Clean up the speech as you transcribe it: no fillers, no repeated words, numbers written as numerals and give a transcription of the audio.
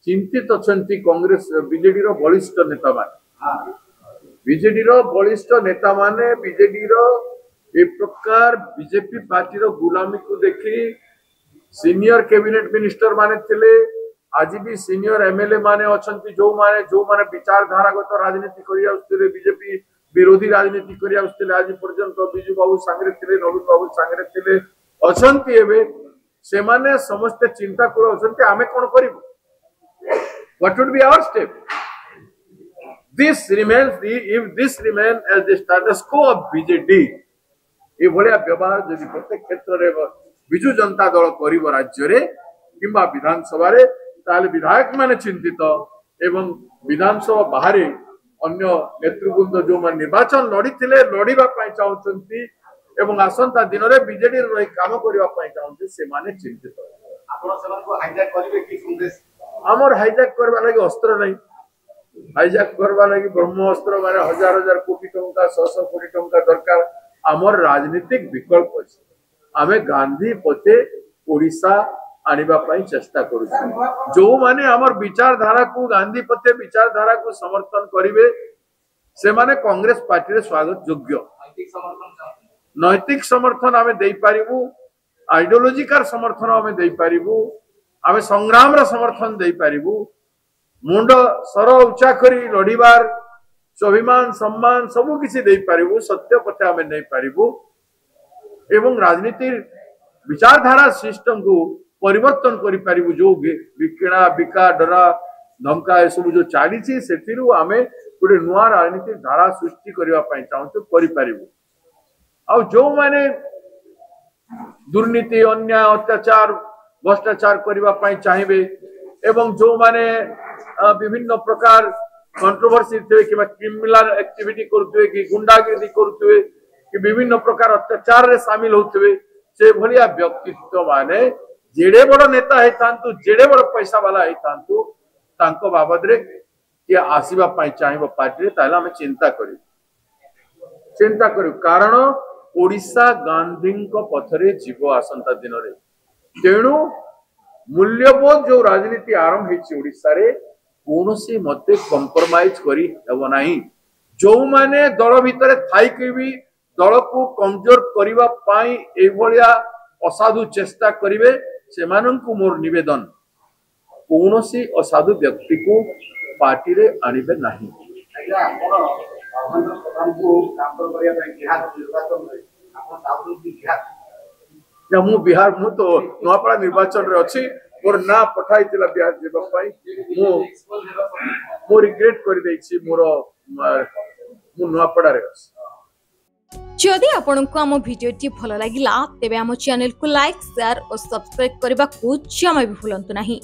चिंतित अच्छा कांग्रेस बीजेडी रो बलिष्ठ नेता मान बीजेडी रो बलिष्ठ नेता माने बीजेडी रो ए प्रकार बीजेपी पार्टी रो गुलामी को देखी सीनियर कैबिनेट मिनिस्टर माने थिले आज भी सीनियर एमएलए माने अछंती जो माने विचारधारागत राजनीति करिया उस्तिले बीजेपी विरोधी राजनीति करिया उस्तिले आज पर्यंत बिजू बाबू सांगरे थिले नवीन बाबू सांगरे थिले अछंती एबे से माने समस्त चिंता को अछंती आमे कोन करिबो what would be our step this remains if this remains as the status quo of BJD ए भलिया व्यवहार जदि प्रत्येक क्षेत्र रे बिजू जनता दल करिव राज्य रे किंबा विधानसभा रे ताले विधायक माने चिंतित एवं विधानसभा बाहर अन्य नेतृवृंद जो मान निर्वाचन लड़ीथिले लड़ीबा पई चाहउचंती एवं आसंता दिन रे बीजेडी रे काम करिवा पई चाहउची से माने चिंतित आपण सेवन को हाईजैक करिवे कि कांग्रेस हमर हाईजैक करबा लागि अस्त्र नहीं हाईजैक करबा लागि ब्रह्मास्त्र माने हजार हजार कोटी टंका 100 कोटी टंका दरकार हमर राजनीतिक विकल्प अछि आमे गांधी पते ओडिसा आनिबा पई चेष्टा करू जो माने हमर विचारधारा को गांधी पते विचारधारा को समर्थन करिवे से माने कांग्रेस पार्टी रे स्वागत योग्य नैतिक समर्थन आमे देई पारिबु आइडियोलॉजिकल समर्थन आमे देई पारिबु आमे संग्राम रा समर्थन देई पारिबु मुंड सर उच्चा करी लड़ीबार स्वाभिमान सम्मान सबु किसी देई पारिबु सत्य पथे आमे नहीं पारिबु एवं राजनीति विचारधारा सिस्टम को परिवर्तन करि पारिबु जो विकिणा बिका डरा धमका ए सब जो चालीछि सेतिरु आमे गोटे नुआ राजनीति धारा सृष्टि करिवा पई चाहू करि पारिबु आ जो माने दुर्नीति अन्याय अत्याचार भ्रष्टाचार करिवा पई चाहिबे एवं जो माने विभिन्न प्रकार कंट्रोवर्सी थे कि क्रिमिनल एक्टिविटी करथुवे कि गुंडागिरी करथुवे कि विभिन्न प्रकार अत्याचार रे शामिल होथुवे से भलिया व्यक्तित्व माने जेडे बड़ नेता है तांतु जेडे बड़ पैसा वाला है तांतु तांको बाबद रे कि आसीबा पई चाहिबो पार्टी रे ताला हम चिंता करू कारण ओडिसा गांधी को पथरे जीव आसंता दिन रे तेणु मूल्यबोध जो राजनीति आरंभ होती ओडिसा रे कोनोसी मते कंप्रोमाइज करी हेबो नाही जो माने दल भितरे थाई के भी दल को कमजोर करिवा पाई ए भलिया असाधु चेष्टा करिवे सेमानंकु मोर निवेदन कोनोसी असाधु व्यक्ति को पार्टी रे आनिबे नाही मु बिहार मु तो नवापड़ा निर्वाचन रे अछि मोर ना पठाई तिला बिहार जेबा पाई मु रिग्रेट कर दै छी मोर मु नवापड़ा रे अछि जदि आपनकु हम वीडियो टी भलो लागिला तेबे हम चैनल को लाइक शेयर और सब्सक्राइब करबा को जमा भी भूलंतु नाही।